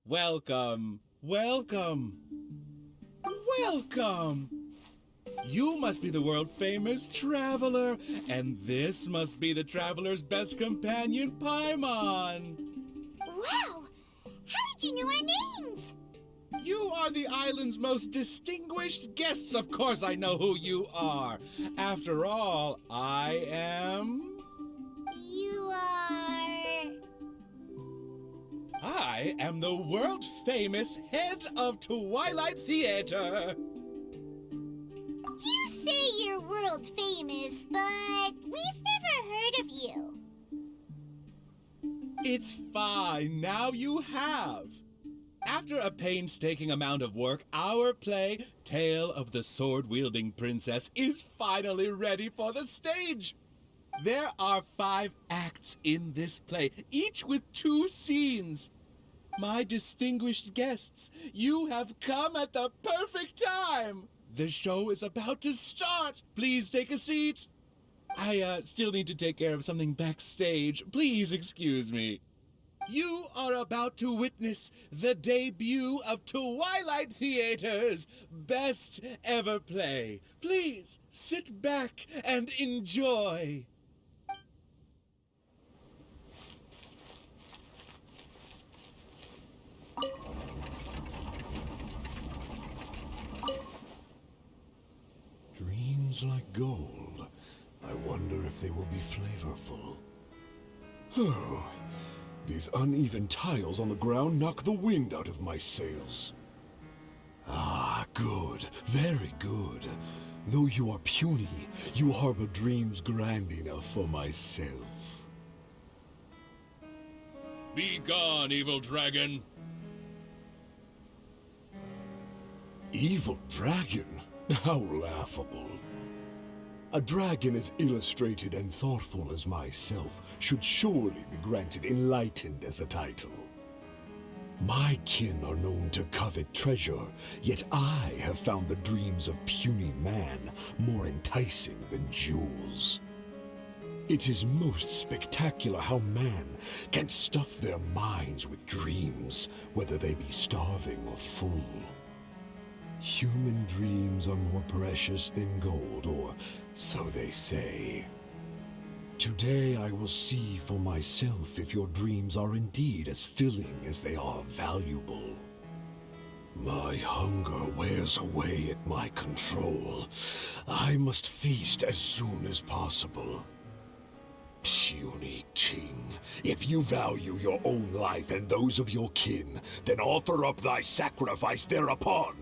Welcome, welcome, welcome! You must be the world-famous traveler, and this must be the traveler's best companion, Paimon. Wow! How did you know our names? You are the island's most distinguished guests. Of course I know who you are. After all, I am... I am the world-famous head of Twilight Theater. You say you're world famous, but we've never heard of you. It's fine, now you have. After a painstaking amount of work, our play, Tale of the Sword-Wielding Princess, is finally ready for the stage. There are 5 acts in this play, each with 2 scenes. My distinguished guests, you have come at the perfect time. The show is about to start. Please take a seat. I still need to take care of something backstage. Please excuse me. You are about to witness the debut of Twilight Theater's best ever play. Please sit back and enjoy. Dreams like gold. I wonder if they will be flavorful. Oh, these uneven tiles on the ground knock the wind out of my sails. Ah, good. Very good. Though you are puny, you harbor dreams grand enough for myself. Be gone, evil dragon. Evil dragon? How laughable. A dragon as illustrated and thoughtful as myself should surely be granted enlightened as a title. My kin are known to covet treasure, yet I have found the dreams of puny man more enticing than jewels. It is most spectacular how man can stuff their minds with dreams, whether they be starving or full. Human dreams are more precious than gold, or so they say. Today I will see for myself if your dreams are indeed as filling as they are valuable. My hunger wears away at my control. I must feast as soon as possible. Puny king, if you value your own life and those of your kin, then offer up thy sacrifice thereupon.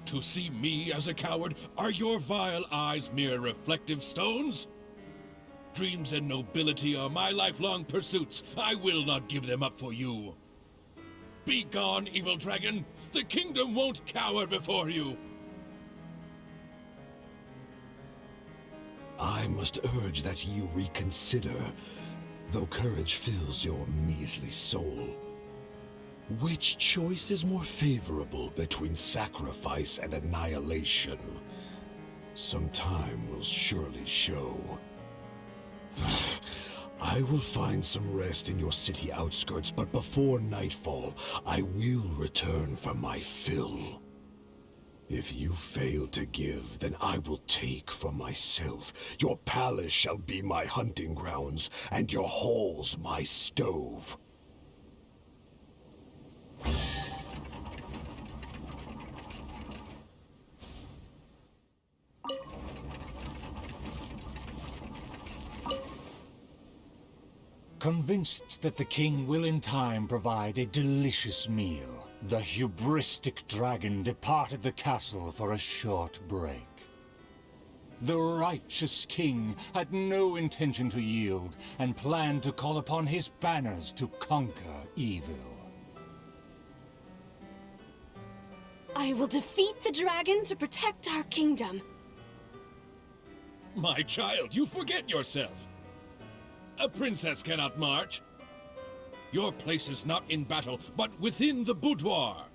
To see me as a coward, are your vile eyes mere reflective stones? Dreams and nobility are my lifelong pursuits. I will not give them up for you. Be gone, evil dragon. The kingdom won't cower before you. I must urge that you reconsider, though courage fills your measly soul. Which choice is more favorable between sacrifice and annihilation? Some time will surely show. I will find some rest in your city outskirts, but before nightfall, I will return for my fill. If you fail to give, then I will take for myself. Your palace shall be my hunting grounds, and your halls my stove. Convinced that the king will in time provide a delicious meal, the hubristic dragon departed the castle for a short break. The righteous king had no intention to yield, and planned to call upon his banners to conquer evil. I will defeat the dragon to protect our kingdom. My child, you forget yourself. A princess cannot march. Your place is not in battle, but within the boudoir.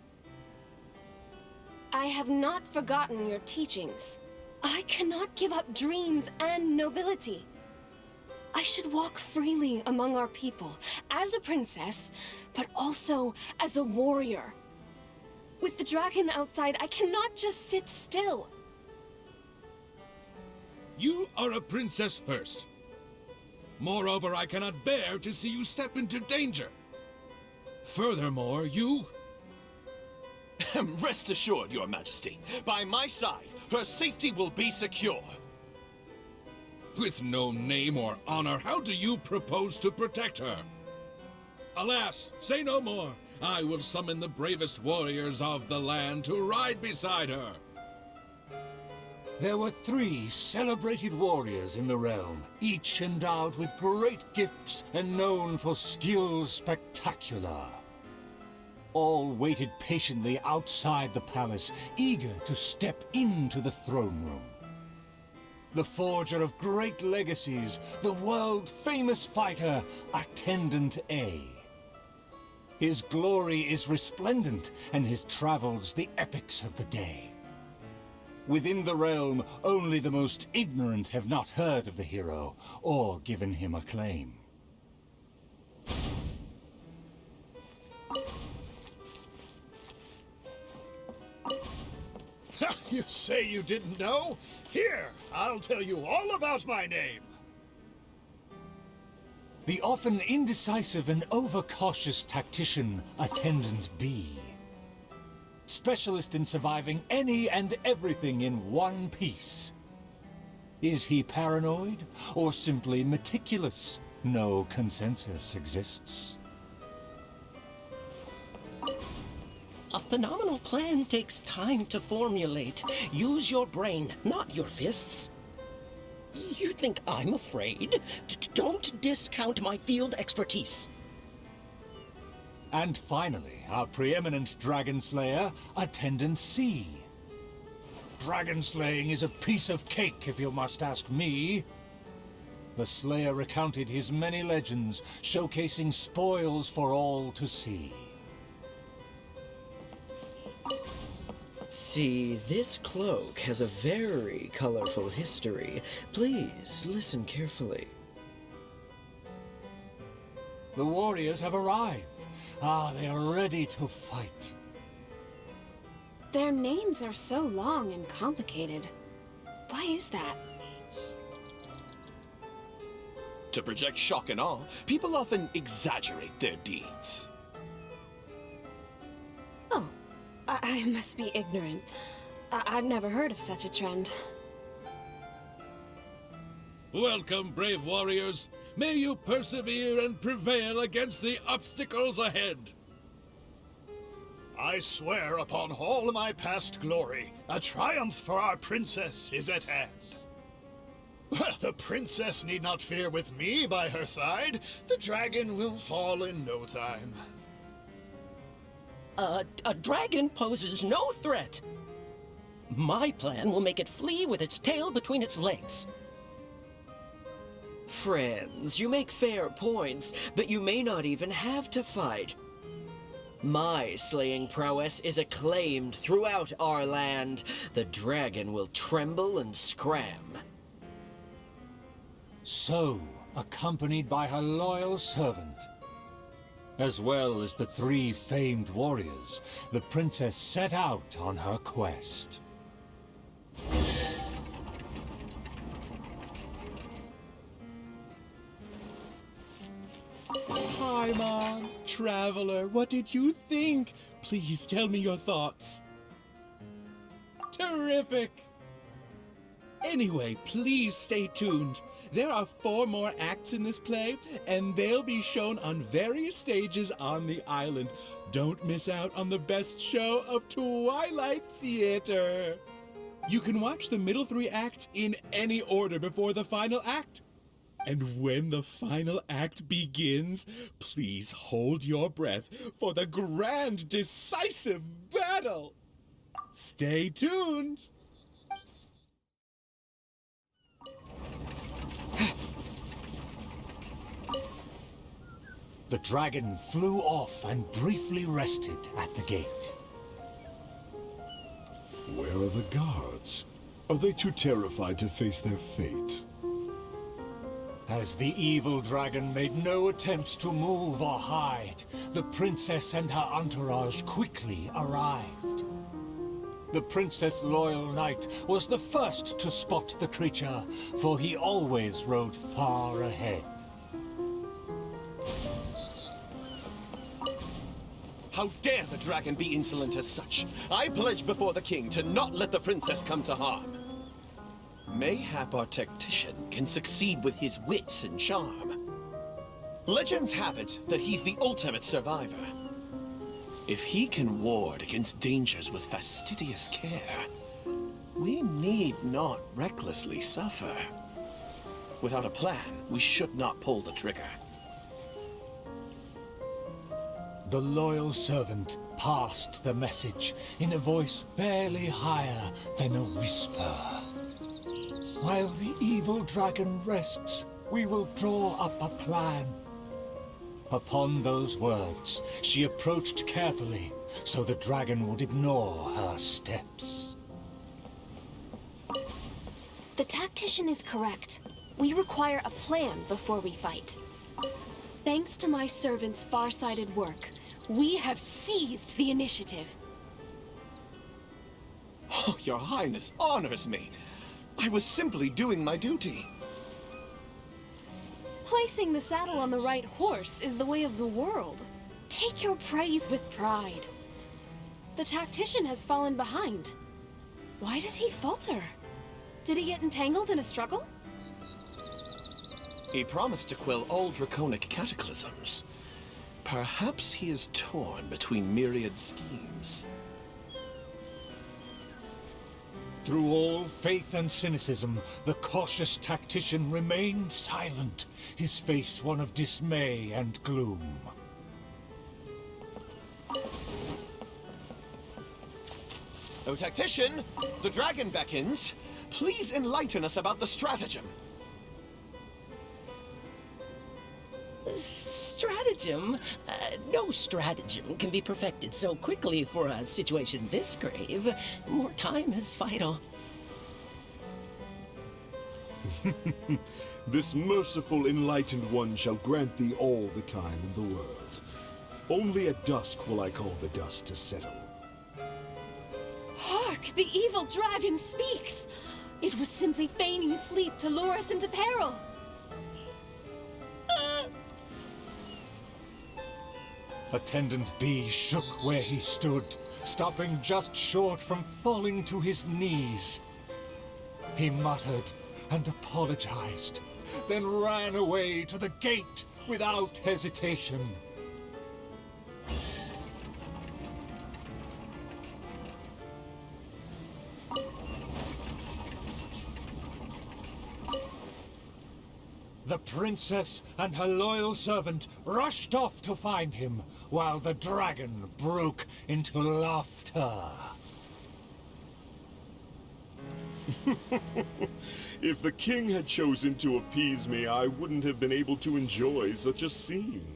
I have not forgotten your teachings. I cannot give up dreams and nobility. I should walk freely among our people, as a princess, but also as a warrior. With the dragon outside, I cannot just sit still. You are a princess first. Moreover, I cannot bear to see you step into danger. Furthermore, you... Rest assured, Your Majesty, by my side, her safety will be secure. With no name or honor, how do you propose to protect her? Alas, say no more. I will summon the bravest warriors of the land to ride beside her. There were 3 celebrated warriors in the realm, each endowed with great gifts and known for skills spectacular. All waited patiently outside the palace, eager to step into the throne room. The forger of great legacies, the world-famous fighter, Attendant A. His glory is resplendent, and his travels the epics of the day. Within the realm, only the most ignorant have not heard of the hero, or given him acclaim. You say you didn't know? Here, I'll tell you all about my name. The often indecisive and overcautious tactician, Attendant B. Specialist in surviving any and everything in one piece. Is he paranoid, or simply meticulous? No consensus exists. A phenomenal plan takes time to formulate. Use your brain, not your fists. You think I'm afraid? Don't discount my field expertise. And finally, our preeminent dragon slayer, Attendant C. Dragon slaying is a piece of cake, if you must ask me. The slayer recounted his many legends, showcasing spoils for all to see. See, this cloak has a very colorful history. Please, listen carefully. The warriors have arrived. They are ready to fight. Their names are so long and complicated. Why is that? To project shock and awe, people often exaggerate their deeds. Oh, I must be ignorant. I've never heard of such a trend. Welcome, brave warriors. May you persevere and prevail against the obstacles ahead. I swear upon all my past glory, a triumph for our princess is at hand. The princess need not fear with me by her side. The dragon will fall in no time. A dragon poses no threat. My plan will make it flee with its tail between its legs. Friends, you make fair points, but you may not even have to fight. My slaying prowess is acclaimed throughout our land. The dragon will tremble and scram. So, accompanied by her loyal servant, as well as the 3 famed warriors, the princess set out on her quest. Hi, Mom. Traveler, what did you think? Please tell me your thoughts. Terrific! Anyway, please stay tuned. There are 4 more acts in this play, and they'll be shown on various stages on the island. Don't miss out on the best show of Twilight Theater. You can watch the middle 3 acts in any order before the final act. And when the final act begins, please hold your breath for the grand, decisive battle. Stay tuned. The dragon flew off and briefly rested at the gate. Where are the guards? Are they too terrified to face their fate? As the evil dragon made no attempts to move or hide, the princess and her entourage quickly arrived. The Princess Loyal Knight was the first to spot the creature, for he always rode far ahead. How dare the dragon be insolent as such? I pledge before the king to not let the princess come to harm. Mayhap our tactician can succeed with his wits and charm. Legends have it that he's the ultimate survivor. If he can ward against dangers with fastidious care, we need not recklessly suffer. Without a plan, we should not pull the trigger. The loyal servant passed the message in a voice barely higher than a whisper. While the evil dragon rests, we will draw up a plan. Upon those words, she approached carefully, so the dragon would ignore her steps. The tactician is correct. We require a plan before we fight. Thanks to my servant's far-sighted work, we have seized the initiative. Oh, your highness honors me. I was simply doing my duty. Placing the saddle on the right horse is the way of the world. Take your praise with pride. The tactician has fallen behind. Why does he falter? Did he get entangled in a struggle? He promised to quell all draconic cataclysms. Perhaps he is torn between myriad schemes. Through all faith and cynicism, the cautious tactician remained silent, his face one of dismay and gloom. Oh, tactician, the dragon beckons. Please enlighten us about the stratagem. Stratagem? No stratagem can be perfected so quickly for a situation this grave. More time is vital. This merciful enlightened one shall grant thee all the time in the world. Only at dusk will I call the dust to settle. Hark! The evil dragon speaks! It was simply feigning sleep to lure us into peril. Attendant B shook where he stood, stopping just short from falling to his knees. He muttered and apologized, then ran away to the gate without hesitation. The princess and her loyal servant rushed off to find him, while the dragon broke into laughter. If the king had chosen to appease me, I wouldn't have been able to enjoy such a scene.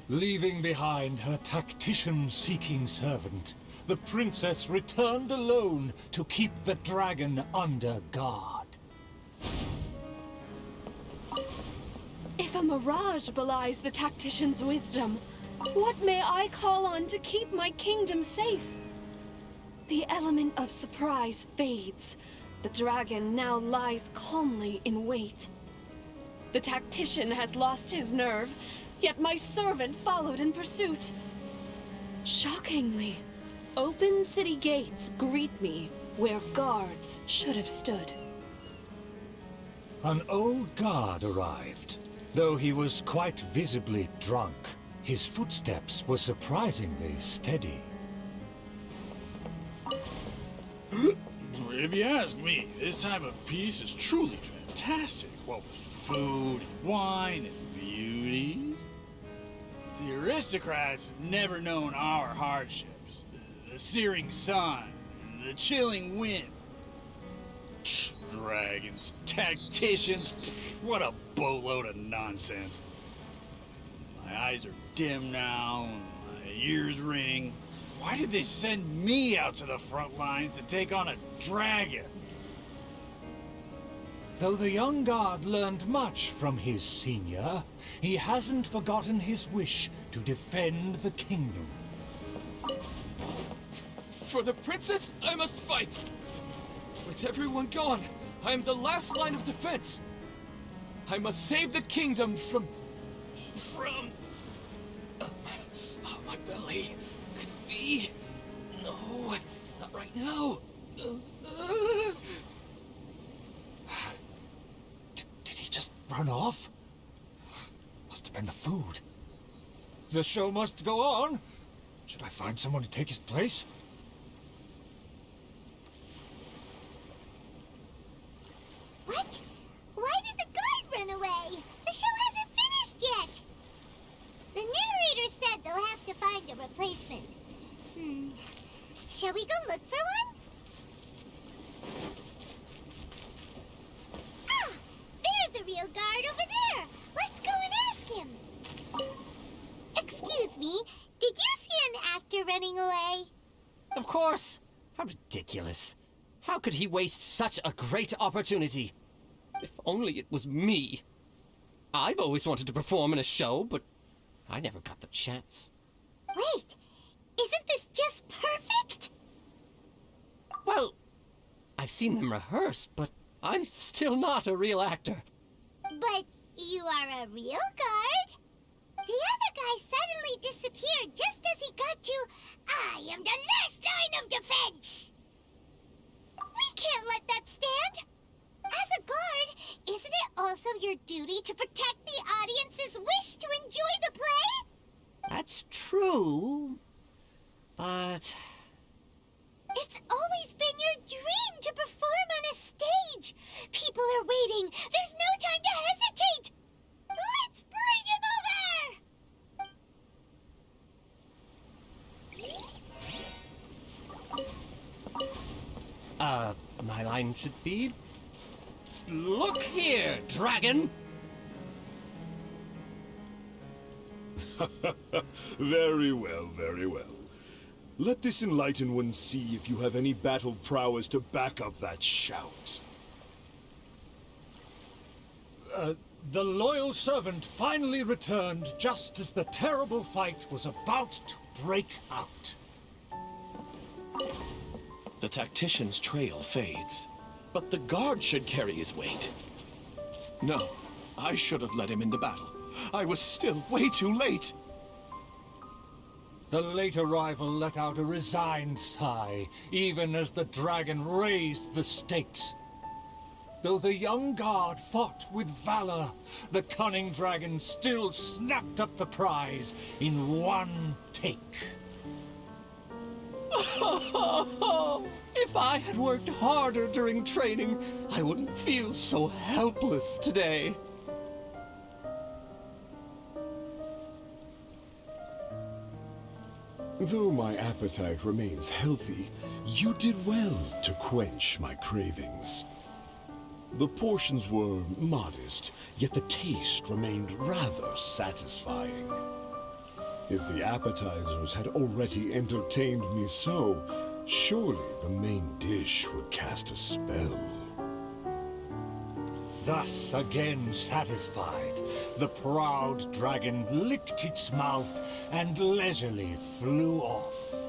Leaving behind her tactician-seeking servant, the princess returned alone to keep the dragon under guard. If a mirage belies the tactician's wisdom, what may I call on to keep my kingdom safe? The element of surprise fades. The dragon now lies calmly in wait. The tactician has lost his nerve, yet my servant followed in pursuit. Shockingly, open city gates greet me where guards should have stood. An old guard arrived. Though he was quite visibly drunk, his footsteps were surprisingly steady. If you ask me, this type of peace is truly fantastic. What with food, and wine, and beauties. The aristocrats have never known our hardships. The searing sun, and the chilling wind. Dragons, tacticians, what a boatload of nonsense. My eyes are dim now, my ears ring. Why did they send me out to the front lines to take on a dragon? Though the young guard learned much from his senior, he hasn't forgotten his wish to defend the kingdom. For the princess, I must fight! With everyone gone, I am the last line of defense! I must save the kingdom from... Oh, my belly. Could it be? No, not right now. Did he just run off? Must have been the food. The show must go on. Should I find someone to take his place? What? Why did the guard run away? The show hasn't finished yet. The narrator said they'll have to find a replacement. Shall we go look for one? Ah! There's a real guard over there. Let's go and ask him. Excuse me, did you see an actor running away? Of course! How ridiculous. How could he waste such a great opportunity? If only it was me. I've always wanted to perform in a show, but I never got the chance. Wait, isn't this just perfect? Well, I've seen them rehearse, but I'm still not a real actor. But you are a real guard. The other guy suddenly disappeared just as he got to, I am the last line of defense. We can't let that stand. As a guard, isn't it also your duty to protect the audience's wish to enjoy the play? That's true, but... It's always been your dream to perform on a stage. People are waiting. There's no time to hesitate. Let's bring him over. My line should be... Look here, dragon! Very well, very well. Let this enlightened one see if you have any battle prowess to back up that shout. The loyal servant finally returned just as the terrible fight was about to break out. The tactician's trail fades, but the guard should carry his weight. No, I should have led him into battle. I was still way too late. The late arrival let out a resigned sigh, even as the dragon raised the stakes. Though the young guard fought with valor, the cunning dragon still snapped up the prize in one take. If I had worked harder during training, I wouldn't feel so helpless today. Though my appetite remains healthy, you did well to quench my cravings. The portions were modest, yet the taste remained rather satisfying. If the appetizers had already entertained me so, surely the main dish would cast a spell. Thus, again satisfied, the proud dragon licked its mouth and leisurely flew off.